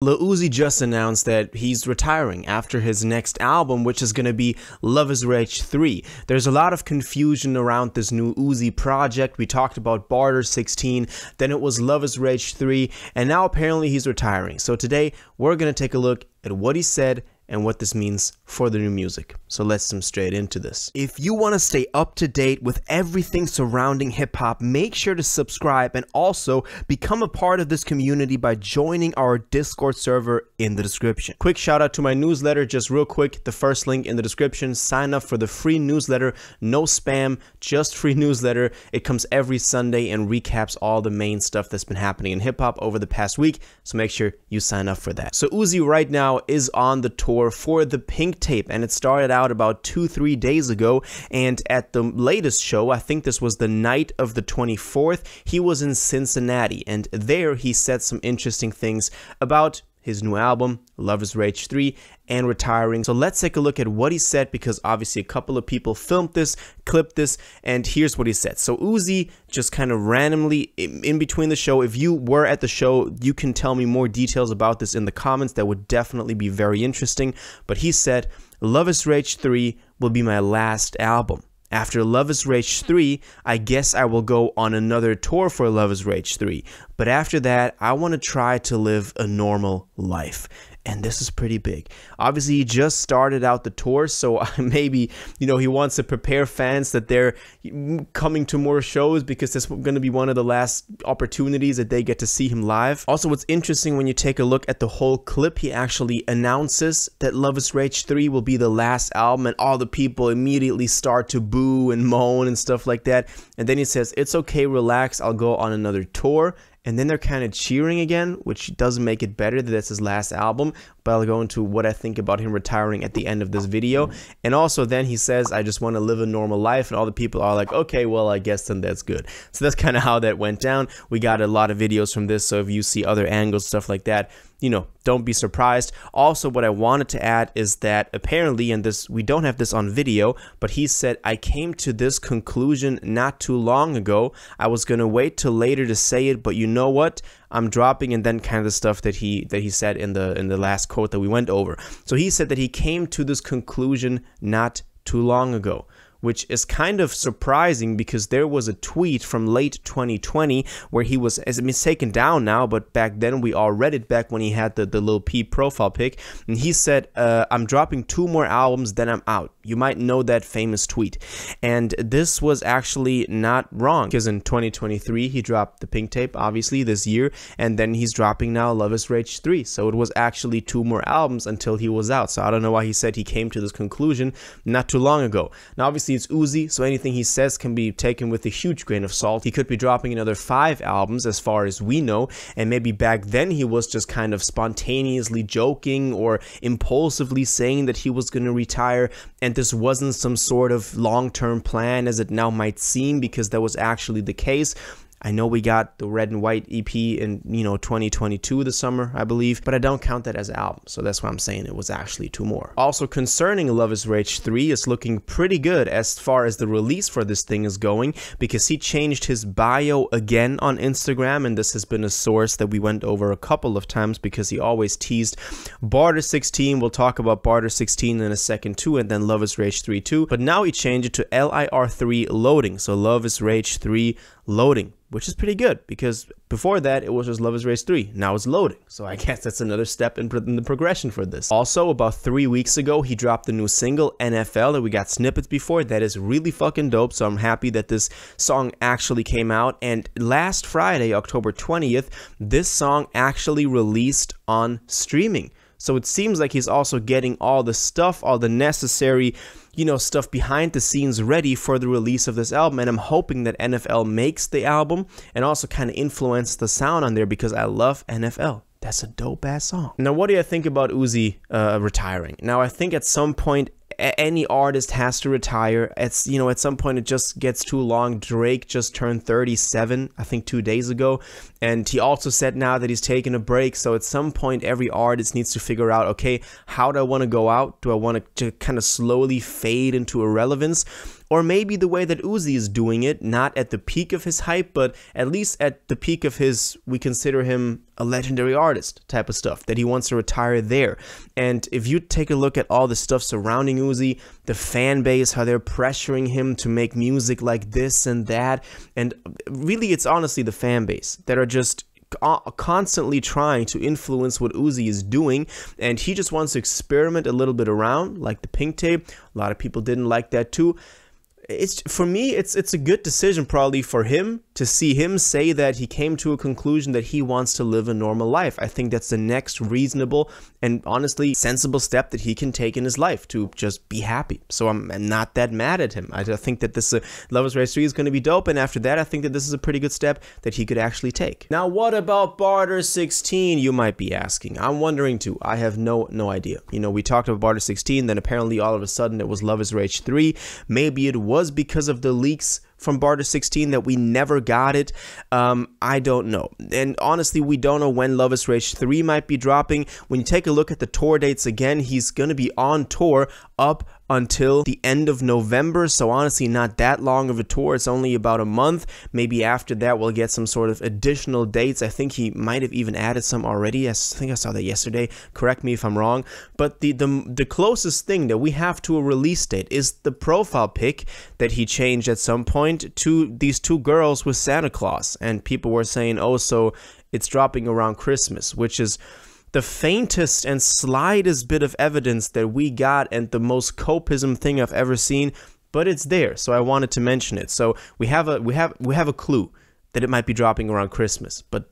Lil Uzi just announced that he's retiring after his next album, which is going to be Luv Is Rage 3. There's a lot of confusion around this new Uzi project. We talked about Barter 16, then it was Luv Is Rage 3, and now apparently he's retiring. So today, we're going to take a look at what he said and what this means for the new music. So let's jump straight into this. If you want to stay up to date with everything surrounding hip-hop, make sure to subscribe and also become a part of this community by joining our Discord server in the description. Quick shout out to my newsletter, just real quick, the first link in the description. Sign up for the free newsletter, no spam, just free newsletter. It comes every Sunday and recaps all the main stuff that's been happening in hip-hop over the past week, so make sure you sign up for that. So Uzi right now is on the tour for the Pink Tape, and it started out about 2-3 days ago, and at the latest show, I think this was the night of the 24th, he was in Cincinnati, and there he said some interesting things about his new album, Luv Is Rage 3, and retiring. So let's take a look at what he said, because obviously a couple of people filmed this, clipped this, and here's what he said. So Uzi just kind of randomly in between the show, if you were at the show, you can tell me more details about this in the comments. That would definitely be very interesting. But he said, Luv Is Rage 3 will be my last album. After Luv Is Rage 3, I guess I will go on another tour for Luv Is Rage 3. But after that, I want to try to live a normal life. And this is pretty big. Obviously, he just started out the tour, so maybe, you know, he wants to prepare fans that they're coming to more shows, because this is going to be one of the last opportunities that they get to see him live. Also, what's interesting when you take a look at the whole clip, he actually announces that Luv Is Rage 3 will be the last album, and all the people immediately start to boo and moan and stuff like that. And then he says, it's okay, relax, I'll go on another tour. And then they're kind of cheering again, which doesn't make it better that that's his last album. But I'll go into what I think about him retiring at the end of this video. And also then he says, I just want to live a normal life. And all the people are like, okay, well, I guess then that's good. So that's kind of how that went down. We got a lot of videos from this. So if you see other angles, stuff like that, you know, don't be surprised. Also, what I wanted to add is that apparently, and this, we don't have this on video, but he said, I came to this conclusion not too long ago. I was going to wait till later to say it, but you know what? I'm dropping, and then kind of the stuff that he said in the last quote that we went over. So he said that he came to this conclusion not too long ago, which is kind of surprising, because there was a tweet from late 2020 where he was, as it's taken down now, but back then we all read it back when he had the Lil Peep profile pic, and he said, I'm dropping 2 more albums, then I'm out. You might know that famous tweet. And this was actually not wrong, because in 2023 he dropped the Pink Tape, obviously this year, and then he's dropping now Luv Is Rage 3. So it was actually 2 more albums until he was out. So I don't know why he said he came to this conclusion not too long ago. Now obviously it's Uzi, so anything he says can be taken with a huge grain of salt. He could be dropping another 5 albums as far as we know, and maybe back then he was just kind of spontaneously joking or impulsively saying that he was going to retire, and this wasn't some sort of long-term plan as it now might seem, because that was actually the case. I know we got the Red and White EP in, 2022 this summer, I believe, but I don't count that as an album, so that's why I'm saying it was actually 2 more. Also, concerning Luv Is Rage 3, it's looking pretty good as far as the release for this thing is going, because he changed his bio again on Instagram, and this has been a source that we went over a couple of times, because he always teased Barter 16. We'll talk about Barter 16 in a second too, and then Luv Is Rage 3 too, but now he changed it to LIR3 loading, so Luv Is Rage 3 loading, which is pretty good, because before that it was just Luv Is Rage 3. Now it's loading, so I guess that's another step in the progression for this. Also, about 3 weeks ago, he dropped the new single NFL that we got snippets before. That is really fucking dope, so I'm happy that this song actually came out. And last Friday, October 20th, this song actually released on streaming. So it seems like he's also getting all the stuff, all the necessary, stuff behind the scenes ready for the release of this album. And I'm hoping that NFL makes the album and also kind of influence the sound on there, because I love NFL. That's a dope ass song. Now, what do you think about Uzi retiring? Now, I think at some point any artist has to retire. It's, at some point it just gets too long. Drake just turned 37, I think 2 days ago. And he also said now that he's taking a break. So at some point, every artist needs to figure out, okay, how do I want to go out? Do I want to kind of slowly fade into irrelevance? or maybe the way that Uzi is doing it, not at the peak of his hype, but at least at the peak of his, we consider him a legendary artist type of stuff, that he wants to retire there. And if you take a look at all the stuff surrounding Uzi, the fan base, how they're pressuring him to make music like this and that, and really it's honestly the fan base that are just constantly trying to influence what Uzi is doing, and he just wants to experiment a little bit around, like the pink tape. A lot of people didn't like that too. For me, it's a good decision probably for him to see him say that he came to a conclusion that he wants to live a normal life. I think that's the next reasonable and honestly sensible step that he can take in his life, to just be happy. So I'm not that mad at him. I think that this Luv Is Rage 3 is going to be dope, and after that I think that this is a pretty good step that he could actually take. Now what about Barter 16, you might be asking? I'm wondering too. I have no idea. You know, we talked about Barter 16, then apparently all of a sudden it was Luv Is Rage 3. Maybe it was because of the leaks from Barter 16 that we never got it. I don't know. And honestly, we don't know when Luv Is Rage 3 might be dropping. When you take a look at the tour dates again, he's going to be on tour up until the end of November, so honestly not that long of a tour. It's only about a month. Maybe after that we'll get some sort of additional dates. I think he might have even added some already. I think I saw that yesterday. Correct me if I'm wrong. But the closest thing that we have to a release date is the profile pic that he changed at some point to these two girls with Santa Claus, and people were saying, oh, so it's dropping around Christmas, which is the faintest and slightest bit of evidence that we got, and the most copism thing I've ever seen, but it's there, so I wanted to mention it. So we have a clue that it might be dropping around Christmas, but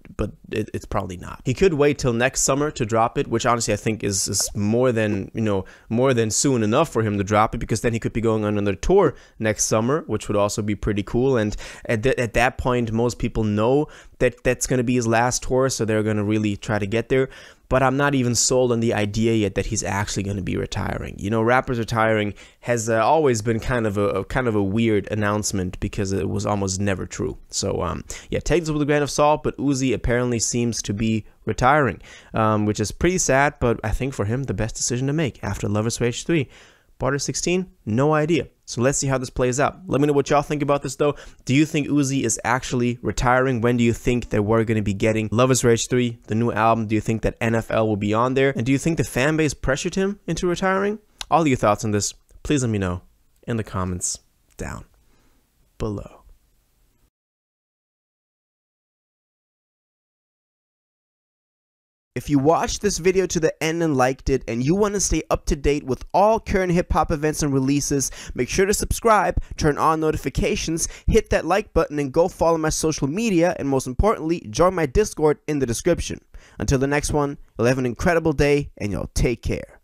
it's probably not. He could wait till next summer to drop it, which honestly I think is more than, you know, more than soon enough for him to drop it, because then he could be going on another tour next summer, which would also be pretty cool. And at that point, most people know that that's going to be his last tour, so they're going to really try to get there. But I'm not even sold on the idea yet that he's actually going to be retiring. You know, rappers retiring has always been kind of a weird announcement, because it was almost never true. So yeah, take this with a grain of salt. But Uzi apparently seems to be retiring, which is pretty sad. But I think for him, the best decision to make after Luv Is Rage 3. Barter 16, no idea. So let's see how this plays out. Let me know what y'all think about this though. Do you think Uzi is actually retiring? When do you think that we're going to be getting Luv Is Rage 3, the new album? Do you think that NFL will be on there? And do you think the fan base pressured him into retiring? All your thoughts on this, please let me know in the comments down below. If you watched this video to the end and liked it, and you want to stay up to date with all current hip-hop events and releases, make sure to subscribe, turn on notifications, hit that like button, and go follow my social media, and most importantly, join my Discord in the description. Until the next one, you'll have an incredible day, and y'all take care.